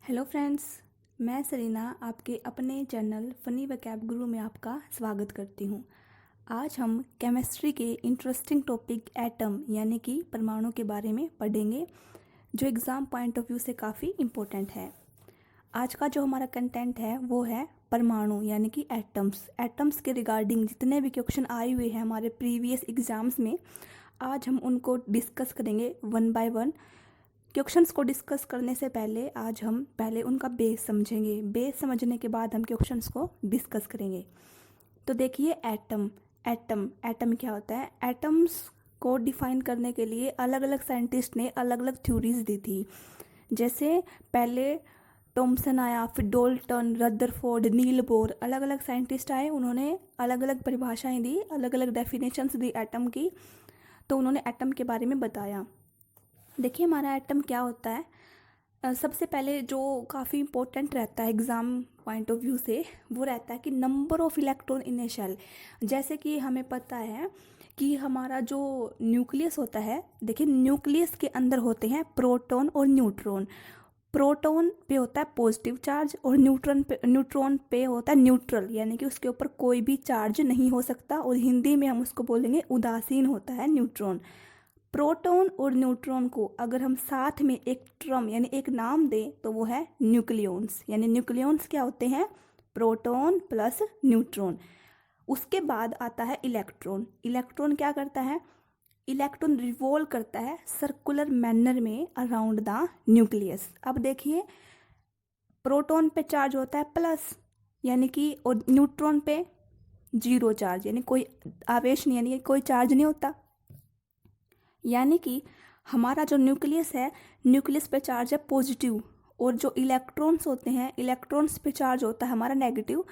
Hello friends, मैं Serena आपके अपने चैनल फ़नी वोकैब गुरु में आपका स्वागत करती हूँ। आज हम केमिस्ट्री के इंटरेस्टिंग टॉपिक एटम यानी कि परमाणु के बारे में पढ़ेंगे, जो एग्ज़ाम पॉइंट ऑफ व्यू से काफ़ी इम्पोर्टेंट है। आज का जो हमारा कंटेंट है वो है परमाणु यानी कि एटम्स। एटम्स के रिगार्डिंग जितने भी क्वेश्चन आए हुए हैं हमारे प्रीवियस एग्ज़ाम्स में, आज हम उनको डिस्कस करेंगे वन बाय वन। क्वेश्चंस को डिस्कस करने से पहले आज हम पहले उनका बेस समझेंगे। बेस समझने के बाद हम क्वेश्चंस को डिस्कस करेंगे। तो देखिए एटम एटम क्या होता है। एटम्स को डिफाइन करने के लिए अलग अलग साइंटिस्ट ने अलग अलग थ्योरीज दी थी। जैसे पहले थॉमसन आया, फिर डाल्टन, रदरफोर्ड, नील बोर, अलग अलग साइंटिस्ट आए, उन्होंने अलग अलग परिभाषाएं दी, अलग अलग डेफिनेशंस दी एटम की। तो उन्होंने एटम के बारे में बताया। देखिए हमारा एटम क्या होता है। सबसे पहले जो काफ़ी इंपॉर्टेंट रहता है एग्ज़ाम पॉइंट ऑफ व्यू से, वो रहता है कि number of electron in a shell. जैसे कि हमें पता है कि हमारा जो न्यूक्लियस होता है, देखिए न्यूक्लियस के अंदर होते हैं प्रोटॉन और न्यूट्रॉन। प्रोटॉन पे होता है पॉजिटिव चार्ज और न्यूट्रॉन पे होता है न्यूट्रल, यानी कि उसके ऊपर कोई भी चार्ज नहीं हो सकता, और हिंदी में हम उसको बोलेंगे उदासीन होता है न्यूट्रॉन। प्रोटॉन और न्यूट्रॉन को अगर हम साथ में एक टर्म यानी एक नाम दें तो वो है न्यूक्लियॉन्स। यानी न्यूक्लियॉन्स क्या होते हैं? Proton plus neutron. उसके बाद आता है इलेक्ट्रॉन। इलेक्ट्रॉन क्या करता है? इलेक्ट्रॉन रिवॉल्व करता है सर्कुलर मैनर में अराउंड द न्यूक्लियस। अब देखिए प्रोटॉन पे चार्ज होता है प्लस, यानी कि, और न्यूट्रॉन पे जीरो चार्ज, यानी कोई आवेश नहीं, यानी कि कोई चार्ज नहीं होता। यानी कि हमारा जो न्यूक्लियस है, न्यूक्लियस पे चार्ज है पॉजिटिव, और जो इलेक्ट्रॉन्स होते हैं, इलेक्ट्रॉन्स पे चार्ज होता है हमारा नेगेटिव।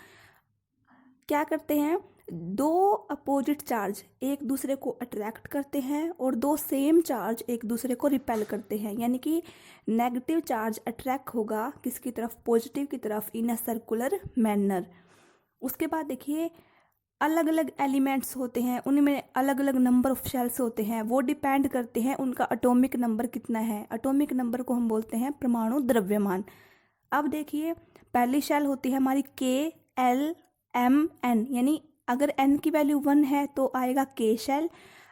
क्या करते हैं? दो अपोजिट चार्ज एक दूसरे को अट्रैक्ट करते हैं और दो सेम चार्ज एक दूसरे को रिपेल करते हैं। यानी कि नेगेटिव चार्ज अट्रैक्ट होगा किसकी तरफ? पॉजिटिव की तरफ, इन अ सर्कुलर मैनर। उसके बाद देखिए अलग अलग एलिमेंट्स होते हैं, उनमें अलग अलग नंबर ऑफ शेल्स होते हैं, वो डिपेंड करते हैं उनका एटॉमिक नंबर कितना है। एटॉमिक नंबर को हम बोलते हैं परमाणु द्रव्यमान। अब देखिए पहली शेल होती है हमारी KLMN, यानी अगर n की वैल्यू 1 है तो आएगा K शेल,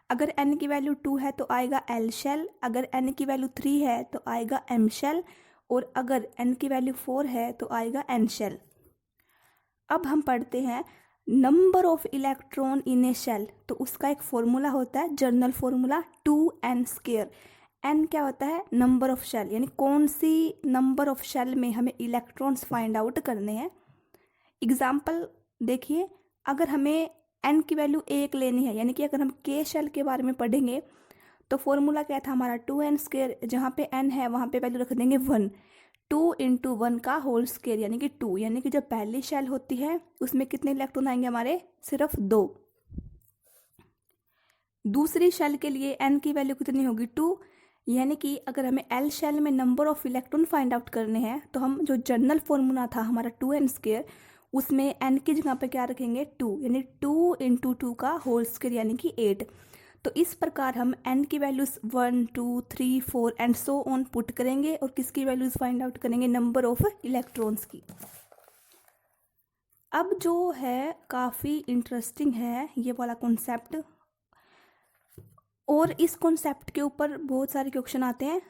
अगर n की वैल्यू 2 है तो आएगा L शेल, अगर n की वैल्यू 3 है तो आएगा M शेल, और अगर n की वैल्यू 4 है तो आएगा N शेल। अब हम पढ़ते हैं number of electron in a shell. तो उसका एक फॉर्मूला होता है, जनरल फॉर्मूला 2n²। n क्या होता है? नंबर ऑफ शेल, यानी कौन सी नंबर ऑफ शेल में हमें इलेक्ट्रॉन्स फाइंड आउट करने हैं। एग्जाम्पल देखिए, अगर हमें n की वैल्यू 1 लेनी है, यानी कि अगर हम K शेल के बारे में पढ़ेंगे तो फॉर्मूला क्या था हमारा? 2n²। जहाँ पे n है वहाँ पे वैल्यू रख देंगे 1। 2 इंटू 1 का होल स्क्वायर यानी कि 2, यानी कि जब पहली शेल होती है उसमें कितने इलेक्ट्रॉन आएंगे हमारे? सिर्फ 2। दूसरी शेल के लिए n की वैल्यू कितनी होगी? 2। यानी कि अगर हमें L शेल में number of electron find out करने हैं तो हम जो जनरल फॉर्मूला था हमारा 2n², उसमें n की जगह पे क्या रखेंगे? 2, यानी 2 इंटू 2 का होल स्क्वायर यानी कि 8। तो इस प्रकार हम n की values 1, 2, 3, 4 and so on put करेंगे और किसकी वैल्यूज फाइंड आउट करेंगे? नंबर ऑफ इलेक्ट्रॉन्स की। अब जो है काफ़ी इंटरेस्टिंग है ये वाला कॉन्सेप्ट, और इस कॉन्सेप्ट के ऊपर बहुत सारे क्वेश्चन आते हैं।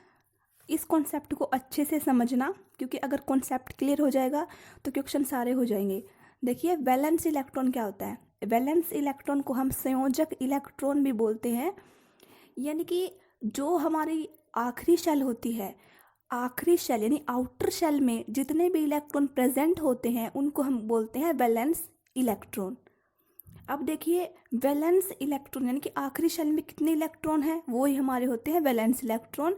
इस कॉन्सेप्ट को अच्छे से समझना, क्योंकि अगर कॉन्सेप्ट क्लियर हो जाएगा तो क्वेश्चन सारे हो जाएंगे। देखिए वैलेंस इलेक्ट्रॉन क्या होता है? वैलेंस इलेक्ट्रॉन को हम संयोजक इलेक्ट्रॉन भी बोलते हैं। यानी कि जो हमारी आखिरी शेल होती है, आखिरी शेल यानी आउटर शेल में जितने भी इलेक्ट्रॉन प्रेजेंट होते हैं उनको हम बोलते हैं वैलेंस इलेक्ट्रॉन। अब देखिए वैलेंस इलेक्ट्रॉन यानी कि आखिरी शेल में कितने इलेक्ट्रॉन हैं, वो ही हमारे होते हैं वैलेंस इलेक्ट्रॉन।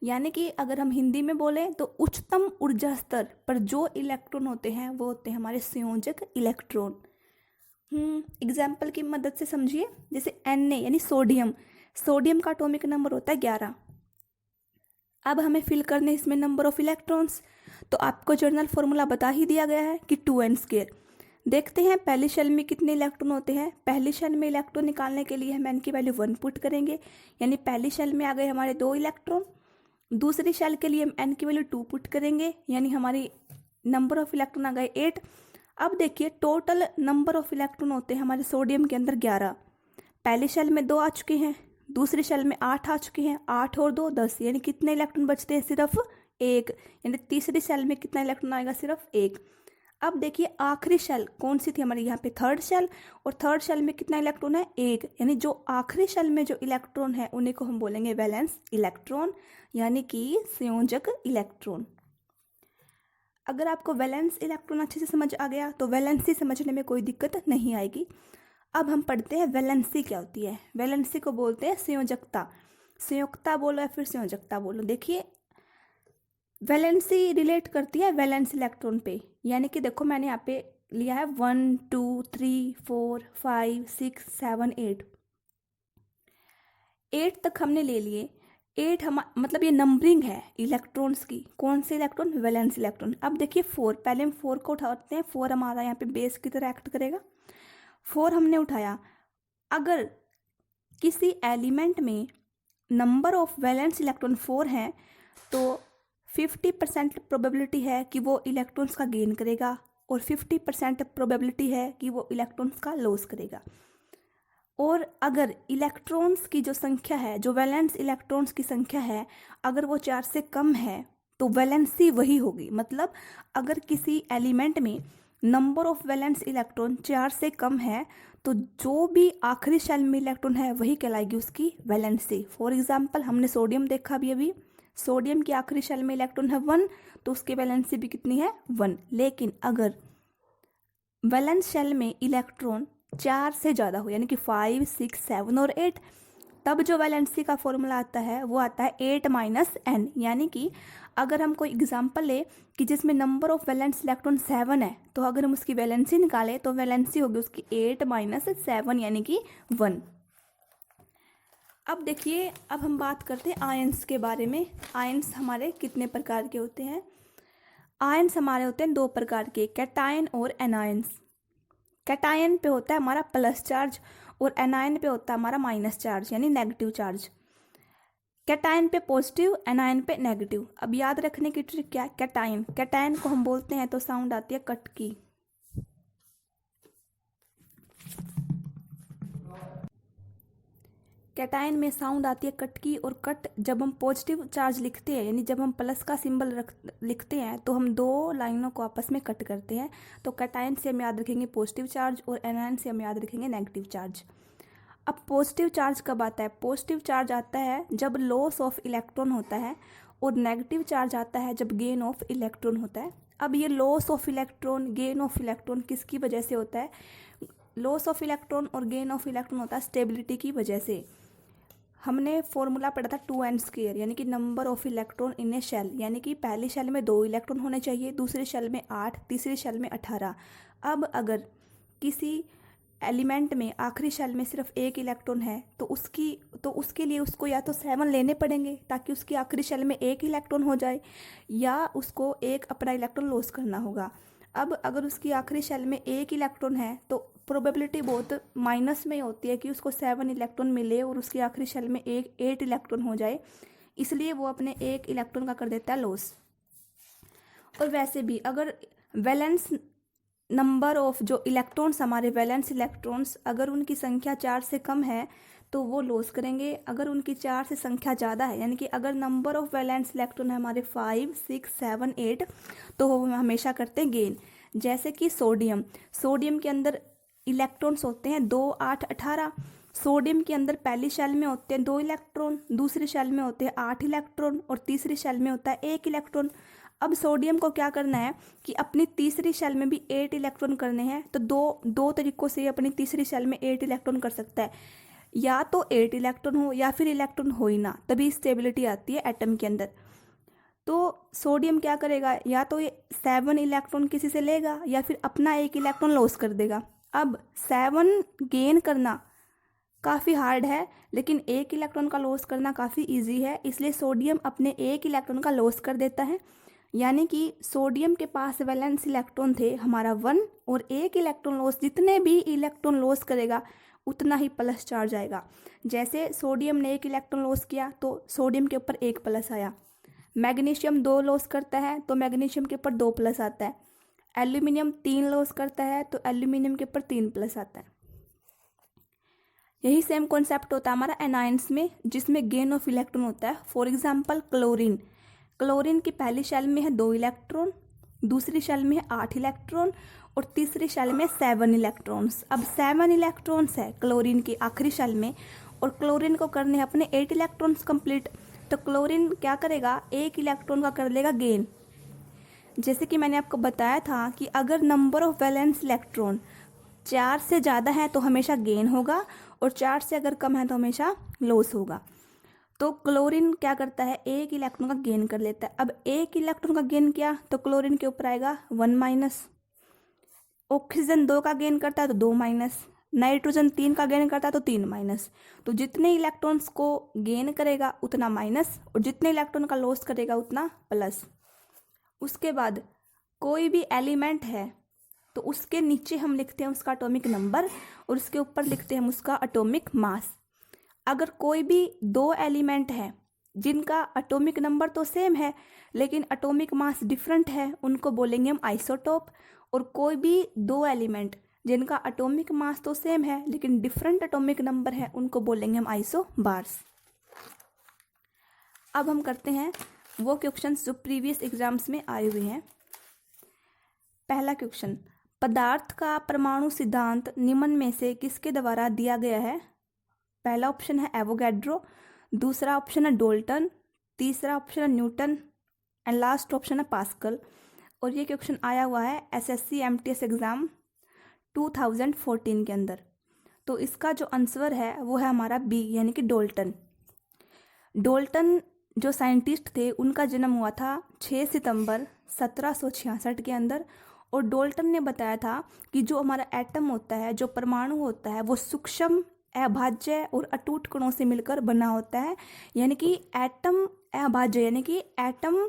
यानी कि अगर हम हिंदी में बोलें तो उच्चतम ऊर्जा स्तर पर जो इलेक्ट्रॉन होते हैं वो होते हैं हमारे संयोजक इलेक्ट्रॉन। एग्जाम्पल की मदद से समझिए, जैसे Na यानी सोडियम, सोडियम का एटॉमिक नंबर होता है 11। अब हमें फिल करने इसमें नंबर ऑफ इलेक्ट्रॉन्स, तो आपको जनरल फॉर्मूला बता ही दिया गया है कि 2n²। देखते हैं पहली शेल में कितने इलेक्ट्रॉन होते हैं। पहली शेल में इलेक्ट्रॉन निकालने के लिए हम n की वैल्यू 1 पुट करेंगे, यानी पहली शेल में आ गए हमारे 2 इलेक्ट्रॉन। दूसरी शेल के लिए हम n की वैल्यू 2 पुट करेंगे, यानी हमारी नंबर ऑफ इलेक्ट्रॉन आ गए 8। अब देखिए टोटल नंबर ऑफ इलेक्ट्रॉन होते हैं हमारे सोडियम के अंदर 11। पहली शेल में 2 आ चुके हैं, दूसरी शेल में 8 आ चुके हैं, 8 और 2 10, यानी कितने इलेक्ट्रॉन बचते हैं? सिर्फ 1। यानी तीसरी शेल में कितना इलेक्ट्रॉन आएगा? सिर्फ 1। अब देखिए आखिरी शेल कौन सी थी हमारी? यहाँ पे थर्ड शेल, और थर्ड शेल में कितना इलेक्ट्रॉन है? 1। यानी जो आखिरी शेल में जो इलेक्ट्रॉन है उन्हीं को हम बोलेंगे वैलेंस इलेक्ट्रॉन, यानी कि संयोजक इलेक्ट्रॉन। अगर आपको वैलेंस इलेक्ट्रॉन अच्छे से समझ आ गया तो वैलेंसी समझने में कोई दिक्कत नहीं आएगी। अब हम पढ़ते हैं वैलेंसी क्या होती है। वैलेंसी को बोलते हैं संयोजकता। संयोजकता बोलो या फिर संयोजकता बोलो। देखिए वैलेंसी रिलेट करती है वैलेंस इलेक्ट्रॉन पे, यानी कि देखो मैंने यहाँ पे लिया है 1 2 3 4 5 6 7 8 तक हमने ले लिए। 8 हम मतलब ये नंबरिंग है इलेक्ट्रॉन्स की। कौन से इलेक्ट्रॉन? Valence electron. अब देखिए 4, पहले हम 4 को उठाते हैं। 4 हमारा यहाँ पे बेस की तरह एक्ट करेगा। 4 हमने उठाया। अगर किसी एलिमेंट में नंबर ऑफ वैलेंस इलेक्ट्रॉन 4 हैं तो 50% प्रोबेबिलिटी है कि वो इलेक्ट्रॉन्स का गेन करेगा और 50% प्रोबेबिलिटी है कि वो इलेक्ट्रॉन्स का लॉस करेगा। और अगर इलेक्ट्रॉन्स की जो संख्या है, जो वैलेंस इलेक्ट्रॉन्स की संख्या है, अगर वो 4 से कम है तो वैलेंसी वही होगी। मतलब अगर किसी एलिमेंट में नंबर ऑफ वैलेंस इलेक्ट्रॉन 4 से कम है तो जो भी आखिरी शेल में इलेक्ट्रॉन है वही कहलाएगी उसकी वैलेंसी। फॉर एग्जांपल हमने सोडियम देखा अभी। सोडियम की आखिरी शेल में इलेक्ट्रॉन है 1, तो उसकी वैलेंसी भी कितनी है? 1। लेकिन अगर वैलेंस शेल में इलेक्ट्रॉन 4 से ज़्यादा हो, यानी कि 5 6 7 और 8, तब जो वैलेंसी का फॉर्मूला आता है वो आता है 8 - n। यानी कि अगर हम कोई एग्जांपल ले कि जिसमें नंबर ऑफ वैलेंस इलेक्ट्रॉन 7 है, तो अगर हम उसकी वैलेंसी निकालें तो वैलेंसी होगी उसकी 8 - 7 यानी कि 1। अब देखिए, अब हम बात करते हैं आयंस के बारे में। आयंस हमारे कितने प्रकार के होते हैं? आयंस हमारे होते हैं 2 प्रकार के, कैटायन और एनायंस। कैटायन पे होता है हमारा प्लस चार्ज और एनायन पे होता है हमारा माइनस चार्ज, यानी नेगेटिव चार्ज। कैटायन पे पॉजिटिव, एनायन पे नेगेटिव। अब याद रखने की ट्रिक क्या है? कैटायन, कैटायन को हम बोलते हैं तो साउंड आती है कट की। कैटायन में साउंड आती है कट की, और कट जब हम पॉजिटिव चार्ज लिखते हैं, यानी जब हम प्लस का सिंबल लिखते हैं तो हम 2 लाइनों को आपस में कट करते हैं। तो कैटायन से हम याद रखेंगे पॉजिटिव चार्ज और एनायन से हम याद रखेंगे नेगेटिव चार्ज। अब पॉजिटिव चार्ज कब आता है? पॉजिटिव चार्ज आता है जब लॉस ऑफ इलेक्ट्रॉन होता है, और नेगेटिव चार्ज आता है जब गेन ऑफ इलेक्ट्रॉन होता है। अब ये loss of electron, gain of electron किसकी वजह से होता है? लॉस ऑफ इलेक्ट्रॉन और गेन ऑफ इलेक्ट्रॉन होता है स्टेबिलिटी की वजह से। हमने फॉर्मूला पढ़ा था 2n², यानी कि number of electron in a shell, यानी कि पहली शेल में 2 इलेक्ट्रॉन होने चाहिए, दूसरी शेल में 8, तीसरी शेल में 18। अब अगर किसी एलिमेंट में आखिरी शेल में सिर्फ 1 इलेक्ट्रॉन है तो उसके लिए उसको या तो 7 लेने पड़ेंगे ताकि उसकी आखिरी शेल में 1 इलेक्ट्रॉन हो जाए, या उसको 1 अपना इलेक्ट्रॉन लॉस करना होगा। अब अगर उसकी आखिरी शेल में 1 इलेक्ट्रॉन है तो प्रोबेबिलिटी बहुत माइनस में होती है कि उसको 7 इलेक्ट्रॉन मिले और उसकी आखिरी शेल में 8 इलेक्ट्रॉन हो जाए, इसलिए वो अपने 1 इलेक्ट्रॉन का कर देता है लॉस। और वैसे भी अगर वैलेंस नंबर ऑफ जो इलेक्ट्रॉन्स, हमारे वैलेंस इलेक्ट्रॉन्स, अगर उनकी संख्या 4 से कम है तो वो लॉस करेंगे। अगर उनकी 4 से संख्या ज़्यादा है, यानी कि अगर नंबर ऑफ वैलेंस इलेक्ट्रॉन है हमारे 5 6 7 8, तो वो हमेशा करते हैं गेन। जैसे कि सोडियम के अंदर इलेक्ट्रॉन्स होते हैं 2 8 18। सोडियम के अंदर पहली शेल में होते हैं 2 इलेक्ट्रॉन, दूसरी शेल में होते हैं 8 इलेक्ट्रॉन और तीसरी शेल में होता है 1 इलेक्ट्रॉन। अब सोडियम को क्या करना है कि अपनी तीसरी शेल में भी 8 इलेक्ट्रॉन करने हैं, तो दो तरीकों से अपनी तीसरी शेल में 8 इलेक्ट्रॉन कर सकता है। या तो 8 इलेक्ट्रॉन हो या फिर इलेक्ट्रॉन हो ही ना, तभी स्टेबिलिटी आती है एटम के अंदर। तो सोडियम क्या करेगा? या तो ये 7 इलेक्ट्रॉन किसी से लेगा या फिर अपना 1 इलेक्ट्रॉन लॉस कर देगा। अब 7 गेन करना काफ़ी हार्ड है, लेकिन 1 इलेक्ट्रॉन का लॉस करना काफ़ी इजी है, इसलिए सोडियम अपने 1 इलेक्ट्रॉन का लॉस कर देता है। यानी कि सोडियम के पास वैलेंस इलेक्ट्रॉन थे हमारा 1, और 1 इलेक्ट्रॉन लॉस, जितने भी इलेक्ट्रॉन लॉस करेगा उतना ही प्लस चार्ज आएगा। जैसे सोडियम ने 1 इलेक्ट्रॉन लॉस किया तो सोडियम के ऊपर 1 प्लस आया, मैग्नीशियम 2 लॉस करता है तो मैग्नीशियम के ऊपर 2 प्लस आता है। एल्यूमिनियम 3 लॉस करता है तो एल्यूमिनियम के ऊपर 3 प्लस आता है। यही सेम कॉन्सेप्ट होता है हमारा एनायंस में, जिसमें गेन ऑफ इलेक्ट्रॉन होता है। फॉर एग्जांपल क्लोरीन, क्लोरीन की पहली शेल में है 2 इलेक्ट्रॉन, दूसरी शेल में है 8 इलेक्ट्रॉन और तीसरी शेल में 7 इलेक्ट्रॉन्स। अब 7 इलेक्ट्रॉन्स है क्लोरीन की आखिरी शेल में और क्लोरीन को करने हैं अपने 8 इलेक्ट्रॉन्स कंप्लीट। तो क्लोरीन क्या करेगा, 1 इलेक्ट्रॉन का कर लेगा गेन। जैसे कि मैंने आपको बताया था कि अगर नंबर ऑफ वैलेंस इलेक्ट्रॉन 4 से ज़्यादा है तो हमेशा गेन होगा और 4 से अगर कम है तो हमेशा लॉस होगा। तो क्लोरीन क्या करता है, 1 इलेक्ट्रॉन का गेन कर लेता है। अब 1 इलेक्ट्रॉन का गेन किया तो क्लोरीन के ऊपर आएगा 1 माइनस। ऑक्सीजन 2 का गेन करता है तो 2 माइनस। नाइट्रोजन 3 का गेन करता है तो 3 माइनस। तो जितने इलेक्ट्रॉन्स को गेन करेगा उतना माइनस और जितने इलेक्ट्रॉन का लॉस करेगा उतना प्लस। उसके बाद कोई भी एलिमेंट है तो उसके नीचे हम लिखते हैं उसका एटॉमिक नंबर और उसके ऊपर लिखते हैं हम उसका एटॉमिक मास। अगर कोई भी 2 एलिमेंट है जिनका एटॉमिक नंबर तो सेम है लेकिन एटॉमिक मास डिफरेंट है, उनको बोलेंगे हम आइसोटोप। और कोई भी 2 एलिमेंट जिनका एटॉमिक मास तो सेम है लेकिन डिफरेंट एटॉमिक नंबर है, उनको बोलेंगे हम आइसोबार्स। अब हम करते हैं वो क्वेश्चंस जो प्रीवियस एग्जाम्स में आए हुए हैं। पहला क्वेश्चन, पदार्थ का परमाणु सिद्धांत निम्न में से किसके द्वारा दिया गया है? पहला ऑप्शन है एवोगैड्रो, दूसरा ऑप्शन है डाल्टन, तीसरा ऑप्शन है न्यूटन एंड लास्ट ऑप्शन है पास्कल। और ये क्वेश्चन आया हुआ है एसएससी एमटीएस एग्ज़ाम 2014 के अंदर। तो इसका जो आंसर है वो है हमारा बी यानी कि डाल्टन। डाल्टन जो साइंटिस्ट थे उनका जन्म हुआ था 6 सितंबर 1766 के अंदर। और डाल्टन ने बताया था कि जो हमारा एटम होता है, जो परमाणु होता है, वो सूक्ष्म, अभाज्य और अटूट कणों से मिलकर बना होता है। यानी कि एटम अभाज्य यानी कि एटम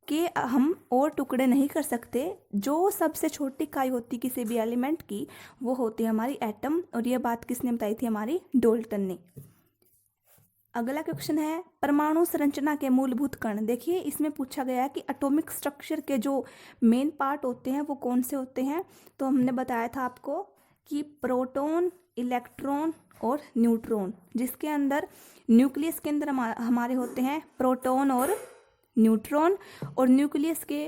के हम और टुकड़े नहीं कर सकते। जो सबसे छोटी इकाई होती किसी भी एलिमेंट की वो होती है हमारी एटम। और ये बात किसने बताई थी? हमारी डाल्टन ने। अगला क्वेश्चन है परमाणु संरचना के मूलभूत कण। देखिए इसमें पूछा गया है कि एटॉमिक स्ट्रक्चर के जो मेन पार्ट होते हैं वो कौन से होते हैं। तो हमने बताया था आपको कि प्रोटॉन, इलेक्ट्रॉन और न्यूट्रॉन, जिसके अंदर न्यूक्लियस के अंदर हमारे होते हैं प्रोटॉन और न्यूट्रॉन, और न्यूक्लियस के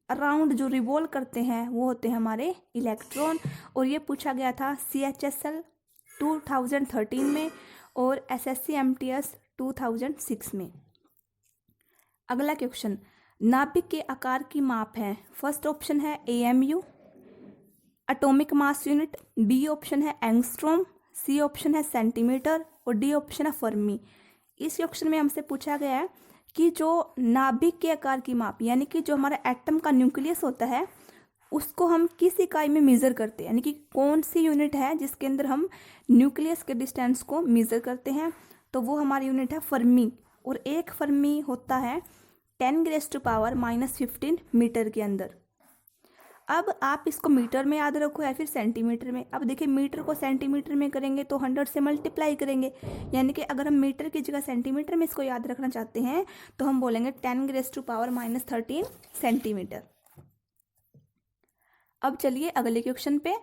अराउंड जो रिवॉल्व करते हैं वो होते हैं हमारे इलेक्ट्रॉन। और ये पूछा गया था CHSL 2013 में और SSC MTS 2006 में। अगला क्वेश्चन, नाभिक के आकार की माप है। फर्स्ट ऑप्शन है AMU atomic mass unit, B option है एंगस्ट्रॉम, सी ऑप्शन है सेंटीमीटर और डी ऑप्शन है फर्मी। इस क्वेश्चन में हमसे पूछा गया है कि जो नाभिक के आकार की माप यानी कि जो हमारा एटम का न्यूक्लियस होता है उसको हम किस इकाई में मेज़र करते हैं, यानी कि कौन सी यूनिट है जिसके अंदर हम न्यूक्लियस के डिस्टेंस को मेज़र करते हैं। तो वो हमारी यूनिट है फर्मी। और एक फर्मी होता है 10⁻⁻15 मीटर के अंदर। अब आप इसको मीटर में याद रखो या फिर सेंटीमीटर में। अब देखिए मीटर को सेंटीमीटर में करेंगे तो 100 से मल्टीप्लाई करेंगे, यानी कि अगर हम मीटर की जगह सेंटीमीटर में इसको याद रखना चाहते हैं तो हम बोलेंगे 10⁻⁻13 सेंटीमीटर। अब चलिए अगले क्वेश्चन पे।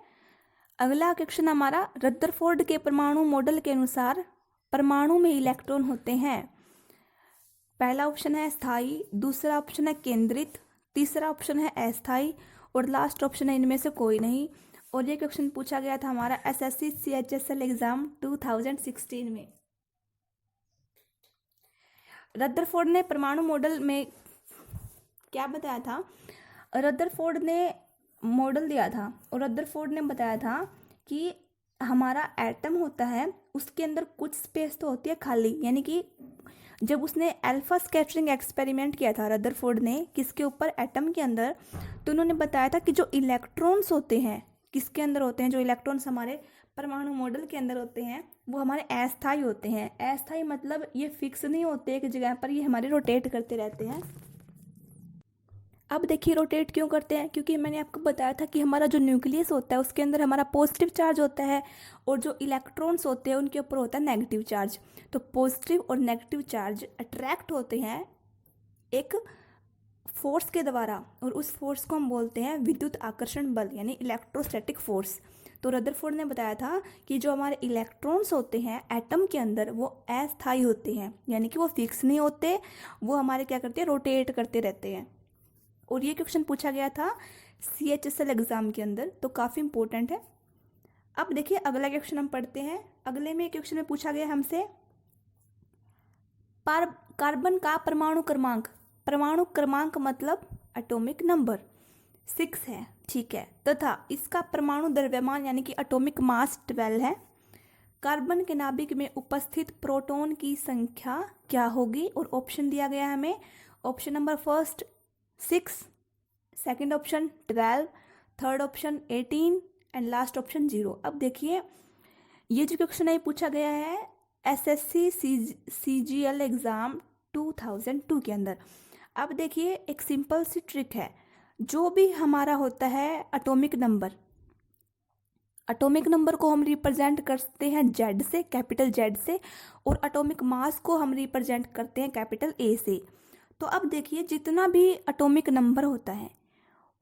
अगला क्वेश्चन हमारा, रदरफोर्ड के परमाणु मॉडल के अनुसार परमाणु में इलेक्ट्रॉन होते हैं। पहला ऑप्शन है स्थायी, दूसरा ऑप्शन है केंद्रित, तीसरा ऑप्शन है अस्थायी और लास्ट ऑप्शन है इनमें से कोई नहीं। और ये क्वेश्चन पूछा गया था हमारा SSC CHSL एग्जाम 2016 में। रदरफोर्ड ने परमाणु मॉडल में क्या बताया था? रदरफोर्ड ने मॉडल दिया था और रदरफोर्ड ने बताया था कि हमारा एटम होता है उसके अंदर कुछ स्पेस तो होती है खाली, यानी कि जब उसने अल्फा स्कैटरिंग एक्सपेरिमेंट किया था रदरफोर्ड ने किसके ऊपर, एटम के अंदर, तो उन्होंने बताया था कि जो इलेक्ट्रॉन्स होते हैं किसके अंदर होते हैं, जो इलेक्ट्रॉन्स हमारे परमाणु मॉडल के अंदर होते हैं वो हमारे अस्थायी होते हैं। अस्थायी मतलब ये फिक्स नहीं होते एक जगह पर, ये हमारे रोटेट करते रहते हैं। अब देखिए रोटेट क्यों करते हैं, क्योंकि मैंने आपको बताया था कि हमारा जो न्यूक्लियस होता है उसके अंदर हमारा पॉजिटिव चार्ज होता है और जो इलेक्ट्रॉन्स होते हैं उनके ऊपर होता है नेगेटिव चार्ज। तो पॉजिटिव और नेगेटिव चार्ज अट्रैक्ट होते हैं एक फोर्स के द्वारा, और उस फोर्स को हम बोलते हैं विद्युत आकर्षण बल यानी इलेक्ट्रोस्टैटिक फोर्स। तो रदरफोर्ड ने बताया था कि जो हमारे इलेक्ट्रॉन्स होते हैं एटम के अंदर वो अस्थायी होते हैं, यानी कि वो फिक्स नहीं होते, वो हमारे क्या करते हैं, रोटेट करते रहते हैं। और ये क्वेश्चन पूछा गया था CHSL एग्ज़ाम के अंदर, तो काफ़ी इंपॉर्टेंट है। अब देखिए अगला क्वेश्चन हम पढ़ते हैं। अगले में क्वेश्चन में पूछा गया हमसे कार्बन का परमाणु क्रमांक मतलब एटॉमिक नंबर 6 है, ठीक है, तथा इसका परमाणु द्रव्यमान यानी कि एटॉमिक मास 12 है। कार्बन के नाभिक में उपस्थित प्रोटॉन की संख्या क्या होगी? और ऑप्शन दिया गया है हमें। Option number first 6, second option 12, third option 18 and last option 0। अब देखिए ये जो क्वेश्चन है पूछा गया है SSC CGL एग्ज़ाम 2002 के अंदर। अब देखिए एक सिंपल सी ट्रिक है, जो भी हमारा होता है एटॉमिक नंबर को हम रिप्रेजेंट करते हैं Z से, कैपिटल Z से, और एटॉमिक मास को हम रिप्रेजेंट करते हैं कैपिटल A से। तो अब देखिए जितना भी एटॉमिक नंबर होता है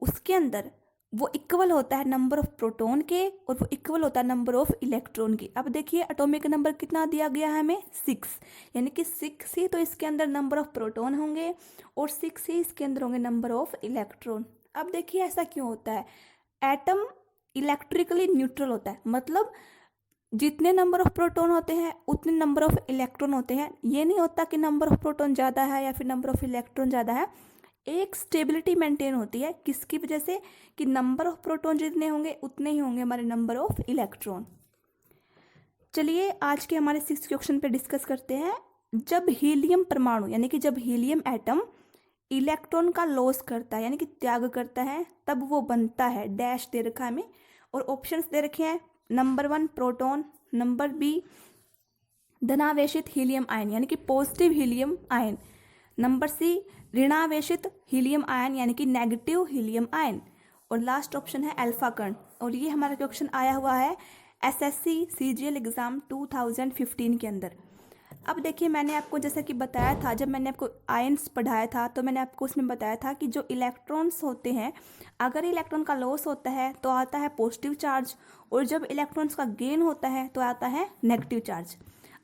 उसके अंदर वो इक्वल होता है नंबर ऑफ प्रोटॉन के, और वो इक्वल होता है नंबर ऑफ इलेक्ट्रॉन के। अब देखिए एटॉमिक नंबर कितना दिया गया है हमें 6, यानी कि 6 ही तो इसके अंदर नंबर ऑफ प्रोटॉन होंगे और 6 ही इसके अंदर होंगे नंबर ऑफ इलेक्ट्रॉन। अब देखिए ऐसा क्यों होता है, एटम इलेक्ट्रिकली न्यूट्रल होता है, मतलब जितने नंबर ऑफ प्रोटॉन होते हैं उतने नंबर ऑफ इलेक्ट्रॉन होते हैं। ये नहीं होता कि नंबर ऑफ प्रोटॉन ज़्यादा है या फिर नंबर ऑफ इलेक्ट्रॉन ज़्यादा है, एक स्टेबिलिटी मेंटेन होती है। किसकी वजह से? कि नंबर ऑफ प्रोटॉन जितने होंगे उतने ही होंगे हमारे नंबर ऑफ इलेक्ट्रॉन। चलिए आज के हमारे 6th क्वेश्चन पे डिस्कस करते हैं। जब हीलियम परमाणु यानी कि जब हीलियम एटम इलेक्ट्रॉन का लॉस करता है यानी कि त्याग करता है तब वो बनता है, डैश दे रखा है हमें और ऑप्शंस दे रखे हैं। नंबर 1 प्रोटॉन, नंबर B धनावेशित हीलियम आयन यानी कि positive helium ion, number C ऋणावेशित हीलियम आयन यानी कि नेगेटिव हीलियम आयन, और लास्ट ऑप्शन है अल्फा कण। और ये हमारा क्वेश्चन आया हुआ है SSC CGL एग्ज़ाम 2015 के अंदर। अब देखिए मैंने आपको जैसा कि बताया था, जब मैंने आपको आयन्स पढ़ाया था तो मैंने आपको उसमें बताया था कि जो इलेक्ट्रॉन्स होते हैं अगर इलेक्ट्रॉन का लॉस होता है तो आता है पॉजिटिव चार्ज, और जब इलेक्ट्रॉन्स का गेन होता है तो आता है नेगेटिव चार्ज।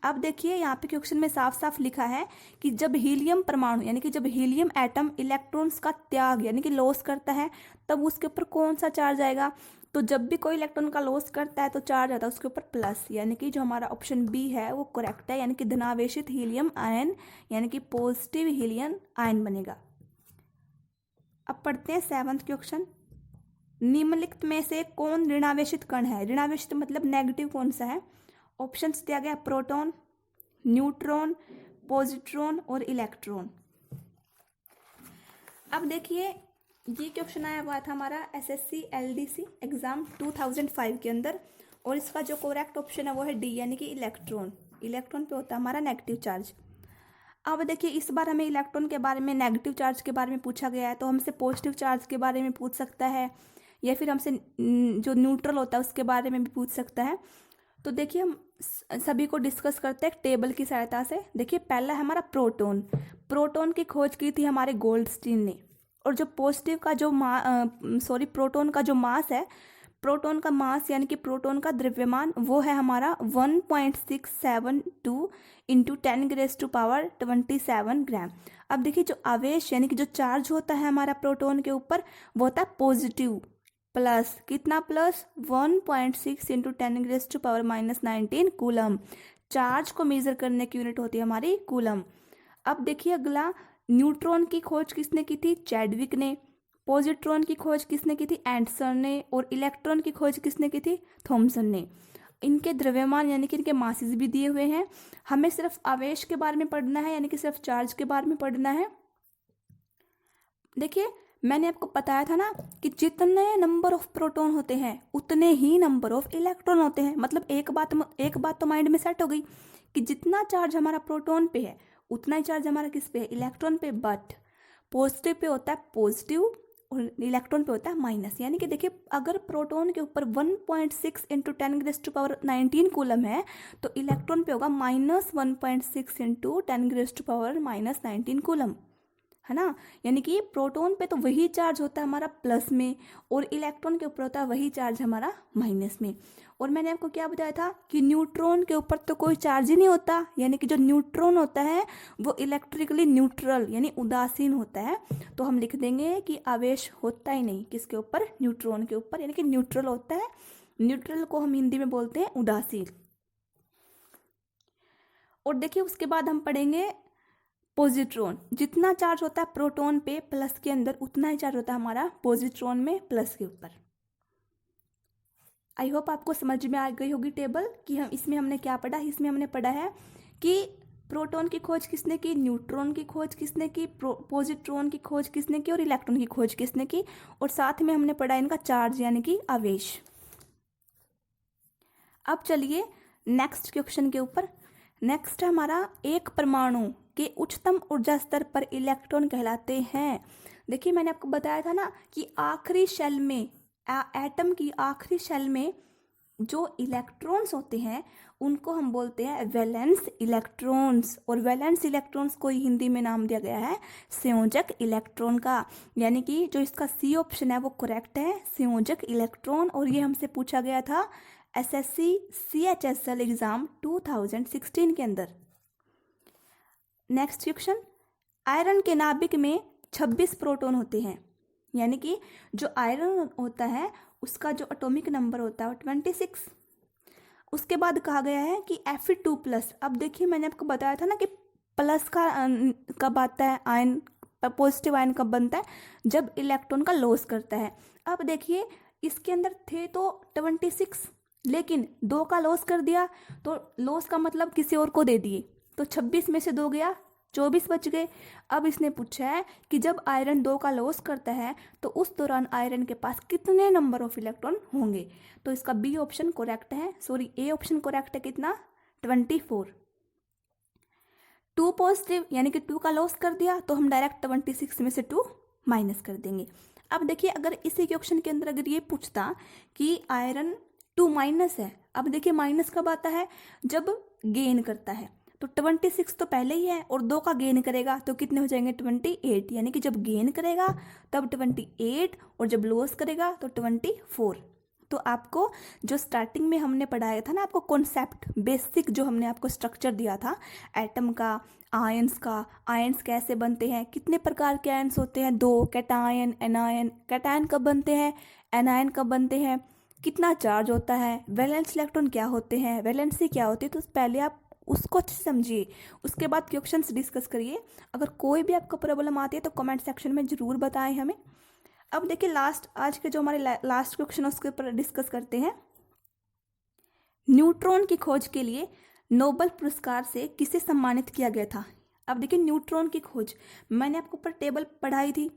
अब देखिए यहाँ पे क्वेश्चन में साफ साफ लिखा है कि जब हीलियम परमाणु यानी कि जब हीलियम एटम इलेक्ट्रॉन्स का त्याग यानी कि लॉस करता है तब उसके ऊपर कौन सा चार्ज आएगा? तो जब भी कोई इलेक्ट्रॉन का लॉस करता है तो चार्ज आता है उसके ऊपर प्लस, यानी कि जो हमारा ऑप्शन B है वो करेक्ट है, यानी कि धनावेशित हीलियम आयन यानी कि पॉजिटिव हीलियम आयन बनेगा। अब पढ़ते हैं 7th क्वेश्चन। निम्नलिखित में से कौन ऋणावेशित कण है? ऋणावेशित मतलब नेगेटिव कौन सा है? ऑप्शंस दिया गया प्रोटॉन, न्यूट्रॉन, पॉजिट्रॉन और इलेक्ट्रॉन। अब देखिए ये क्वेश्चन आया हुआ था हमारा SSC LDC एग्ज़ाम 2005 के अंदर, और इसका जो करेक्ट ऑप्शन है वो है D यानी कि इलेक्ट्रॉन। इलेक्ट्रॉन पे होता है हमारा नेगेटिव चार्ज। अब देखिए इस बार हमें इलेक्ट्रॉन के बारे में, नेगेटिव चार्ज के बारे में पूछा गया है, तो हमसे पॉजिटिव चार्ज के बारे में पूछ सकता है या फिर हमसे जो न्यूट्रल होता है उसके बारे में भी पूछ सकता है। तो देखिए हम सभी को डिस्कस करते हैं टेबल की सहायता से। देखिए पहला है हमारा प्रोटॉन की खोज की थी हमारे गोल्डस्टीन ने, और जो पॉजिटिव का जो प्रोटॉन का जो मास है, प्रोटॉन का मास यानी कि प्रोटॉन का द्रव्यमान वो है हमारा 1.672 इंटू 10⁻27 ग्राम। अब देखिए जो आवेश यानी कि जो चार्ज होता है हमारा प्रोटॉन के ऊपर वो होता है पॉजिटिव, प्लस कितना प्लस 1.6 इंटू 10⁻⁻19 कूलम। चार्ज को मेजर करने की यूनिट होती है हमारी कूलम। अब देखिए अगला, न्यूट्रॉन की खोज किसने की थी? चैडविक ने। पॉजिट्रॉन की खोज किसने की थी? एंडरसन ने। और इलेक्ट्रॉन की खोज किसने की थी? थॉमसन ने। इनके द्रव्यमान यानी कि इनके मासेस भी दिए हुए हैं। हमें सिर्फ आवेश के बारे में पढ़ना है यानी कि सिर्फ चार्ज के बारे में पढ़ना है। देखिए मैंने आपको बताया था ना कि जितने नंबर ऑफ प्रोटॉन होते हैं उतने ही नंबर ऑफ इलेक्ट्रॉन होते हैं। मतलब एक बात तो माइंड में सेट हो गई कि जितना चार्ज हमारा प्रोटॉन पे है उतना ही चार्ज हमारा किस पे है? इलेक्ट्रॉन पे। बट पॉजिटिव पे होता है पॉजिटिव और इलेक्ट्रॉन पे होता है माइनस। यानी कि देखिए अगर प्रोटॉन के ऊपर 1.6 इंटू 10⁻19 कूलम है तो इलेक्ट्रॉन पे होगा -1.6 इंटू 10⁻⁻19 कूलम। है ना। यानी कि प्रोटॉन पे तो वही चार्ज होता है हमारा प्लस में, और इलेक्ट्रॉन के ऊपर होता है वही चार्ज हमारा माइनस में। और मैंने आपको क्या बताया था कि न्यूट्रॉन के ऊपर तो कोई चार्ज ही नहीं होता, यानी कि जो न्यूट्रॉन होता है वो इलेक्ट्रिकली न्यूट्रल यानी उदासीन होता है। तो हम लिख देंगे कि आवेश होता ही नहीं किसके ऊपर, न्यूट्रॉन के ऊपर, यानी कि न्यूट्रल होता है। न्यूट्रल को हम हिंदी में बोलते हैं उदासीन। और देखिए उसके बाद हम पढ़ेंगे पॉजिट्रॉन। जितना चार्ज होता है प्रोटॉन पे प्लस के अंदर, उतना ही चार्ज होता है हमारा पॉजिट्रॉन में प्लस के ऊपर। आई होप आपको समझ में आ गई होगी टेबल कि हम इसमें हमने क्या पढ़ा। इसमें हमने पढ़ा है कि प्रोटॉन की खोज किसने की, न्यूट्रॉन की खोज किसने की, पॉजिट्रॉन की खोज किसने की, और इलेक्ट्रॉन की खोज किसने की, और साथ में हमने पढ़ा इनका चार्ज यानी कि आवेश। अब चलिए नेक्स्ट क्वेश्चन के ऊपर। नेक्स्ट हमारा एक परमाणु के उच्चतम ऊर्जा स्तर पर इलेक्ट्रॉन कहलाते हैं। देखिए मैंने आपको बताया था ना कि आखिरी शेल में, एटम की आखिरी शेल में जो इलेक्ट्रॉन्स होते हैं उनको हम बोलते हैं वैलेंस इलेक्ट्रॉन्स। और वैलेंस इलेक्ट्रॉन्स को हिंदी में नाम दिया गया है संयोजक इलेक्ट्रॉन का। यानी कि जो इसका सी ऑप्शन है वो करेक्ट है, संयोजक इलेक्ट्रॉन। और ये हमसे पूछा गया था एसएससी CHSL एग्जाम 2016 के अंदर। नेक्स्ट क्वेश्चन, आयरन के नाभिक में 26 प्रोटॉन होते हैं, यानी कि जो आयरन होता है उसका जो एटॉमिक नंबर होता है वो 26। उसके बाद कहा गया है कि Fe2+। अब देखिए मैंने आपको बताया था ना कि प्लस का कब आता है आयन, पॉजिटिव आयन कब बनता है, जब इलेक्ट्रॉन का लॉस करता है। अब देखिए इसके अंदर थे तो 26, लेकिन 2 का लॉस कर दिया, तो लॉस का मतलब किसी और को दे दिए, तो 26 में से 2 गया, 24 बच गए। अब इसने पूछा है कि जब आयरन 2 का लॉस करता है तो उस दौरान आयरन के पास कितने नंबर ऑफ इलेक्ट्रॉन होंगे। तो इसका बी ऑप्शन करेक्ट है, सॉरी ए ऑप्शन करेक्ट है, कितना 24। 2 पॉजिटिव यानी कि 2 का लॉस कर दिया तो हम डायरेक्ट 26 में से 2 माइनस कर देंगे। अब देखिए अगर इसी क्वेश्चन के अंदर अगर ये पूछता कि आयरन 2 माइनस है, अब देखिए माइनस कब आता है, जब गेन करता है, तो 26 तो पहले ही है और 2 का गेन करेगा तो कितने हो जाएंगे 28, यानी कि जब गेन करेगा तब 28 और जब लॉस करेगा तो 24। तो आपको जो स्टार्टिंग में हमने पढ़ाया था ना, आपको कॉन्सेप्ट बेसिक जो हमने आपको स्ट्रक्चर दिया था एटम का, आयंस का, आयंस कैसे बनते हैं, कितने प्रकार के आयंस होते हैं, 2 कैटायन, एनायन, कैटायन कब बनते हैं, एनायन कब बनते हैं, कितना चार्ज होता है, वैलेंस इलेक्ट्रॉन क्या होते हैं, वैलेंसी क्या होती है, तो पहले आप उसको अच्छे से समझिए, उसके बाद क्वेश्चंस डिस्कस करिए। अगर कोई भी आपको प्रॉब्लम आती है तो कमेंट सेक्शन में ज़रूर बताएं हमें। अब देखिए लास्ट, आज के जो हमारे लास्ट क्वेश्चन है उसके ऊपर डिस्कस करते हैं। न्यूट्रॉन की खोज के लिए नोबेल पुरस्कार से किसे सम्मानित किया गया था। अब देखिए न्यूट्रॉन की खोज, मैंने आपको ऊपर टेबल पढ़ाई थी,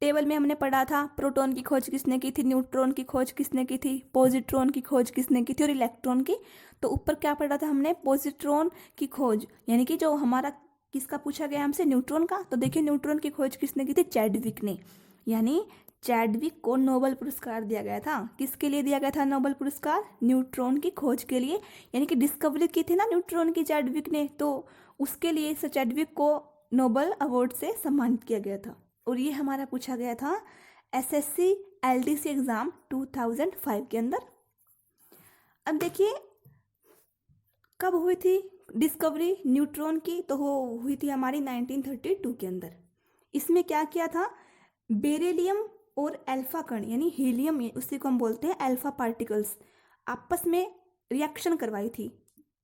टेबल में हमने पढ़ा था प्रोटॉन की खोज किसने की थी, न्यूट्रॉन की खोज किसने की थी, पॉजिट्रॉन की खोज किसने की थी और इलेक्ट्रॉन की। तो ऊपर क्या पढ़ा था हमने, पॉजिट्रॉन की खोज, यानी कि जो हमारा किसका पूछा गया हमसे, न्यूट्रॉन का। तो देखिए न्यूट्रॉन की खोज किसने की थी, चैडविक ने, यानी चैडविक को नोबेल पुरस्कार दिया गया था। किसके लिए दिया गया था नोबेल पुरस्कार, न्यूट्रॉन की खोज के लिए, यानी कि डिस्कवरी की थी ना न्यूट्रॉन की चैडविक ने, तो उसके लिए चैडविक को नोबेल अवार्ड से सम्मानित किया गया था। और ये हमारा पूछा गया था एसएससी LDC एग्जाम 2005 के अंदर। अब देखिए कब हुई थी डिस्कवरी न्यूट्रॉन की, तो वो हुई थी हमारी 1932 के अंदर। इसमें क्या किया था, बेरिलियम और अल्फा कण यानी हीलियम, उसी को हम बोलते हैं अल्फा पार्टिकल्स, आपस में रिएक्शन करवाई थी।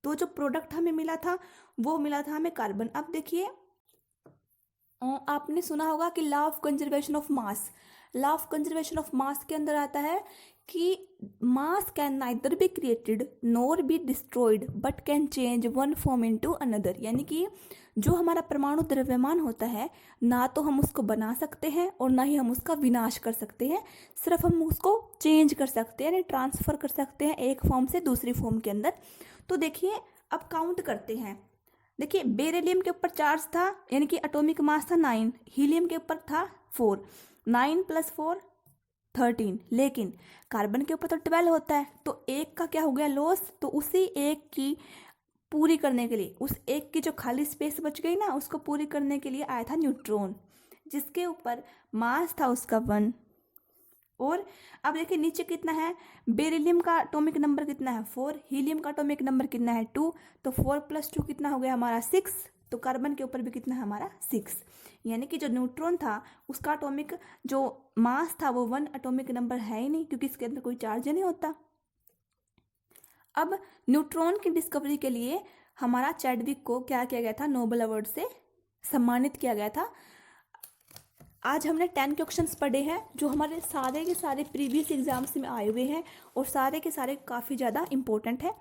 तो जो प्रोडक्ट हमें मिला था वो मिला था हमें कार्बन। अब देखिए आपने सुना होगा कि law of conservation of mass, law of conservation of mass के अंदर आता है कि मास can neither be created nor be destroyed but can change one form into another. यानी कि जो हमारा परमाणु द्रव्यमान होता है ना तो हम उसको बना सकते हैं और ना ही हम उसका विनाश कर सकते हैं, सिर्फ हम उसको चेंज कर सकते हैं, यानी ट्रांसफ़र कर सकते हैं एक फॉर्म से दूसरी फॉर्म के अंदर। तो देखिए अब काउंट करते हैं। देखिए बेरिलियम के ऊपर चार्ज था यानी कि एटॉमिक मास था 9, हीलियम के ऊपर था 4, 9 + 4 13, लेकिन कार्बन के ऊपर तो 12 होता है, तो एक का क्या हो गया लॉस। तो उसी एक की पूरी करने के लिए, उस एक की जो खाली स्पेस बच गई ना उसको पूरी करने के लिए आया था न्यूट्रॉन। जिसके ऊपर मास था उसका 1। और अब देखिए नीचे कितना है, बेरिलियम का एटॉमिक नंबर कितना है 4, हीलियम का एटॉमिक नंबर कितना है 2, तो 4 + 2 कितना हो गया हमारा 6। तो कार्बन के ऊपर भी कितना है हमारा 6, यानी कि जो न्यूट्रॉन था उसका एटॉमिक जो मास था वो 1 एटॉमिक नंबर है ही नहीं, क्योंकि इसके अंदर कोई चार्ज नहीं होता। अब न्यूट्रॉन की डिस्कवरी के लिए हमारा चैडविक को क्या किया गया था, नोबेल अवार्ड से सम्मानित किया गया था। आज हमने 10 क्वेश्चंस पढ़े हैं जो हमारे सारे के सारे प्रीवियस एग्जाम्स में आए हुए हैं और सारे के सारे काफ़ी ज़्यादा इंपॉर्टेंट है,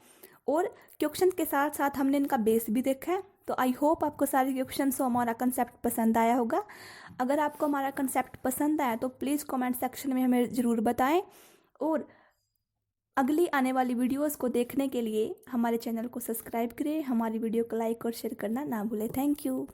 और क्वेश्चन के साथ साथ हमने इनका बेस भी देखा है। तो आई होप आपको सारे क्वेश्चन से हमारा कंसेप्ट पसंद आया होगा। अगर आपको हमारा कंसेप्ट पसंद आया तो प्लीज़ कमेंट सेक्शन में हमें ज़रूर बताएं, और अगली आने वाली वीडियोस को देखने के लिए हमारे चैनल को सब्सक्राइब करें, हमारी वीडियो को लाइक और शेयर करना ना भूलें। Thank you.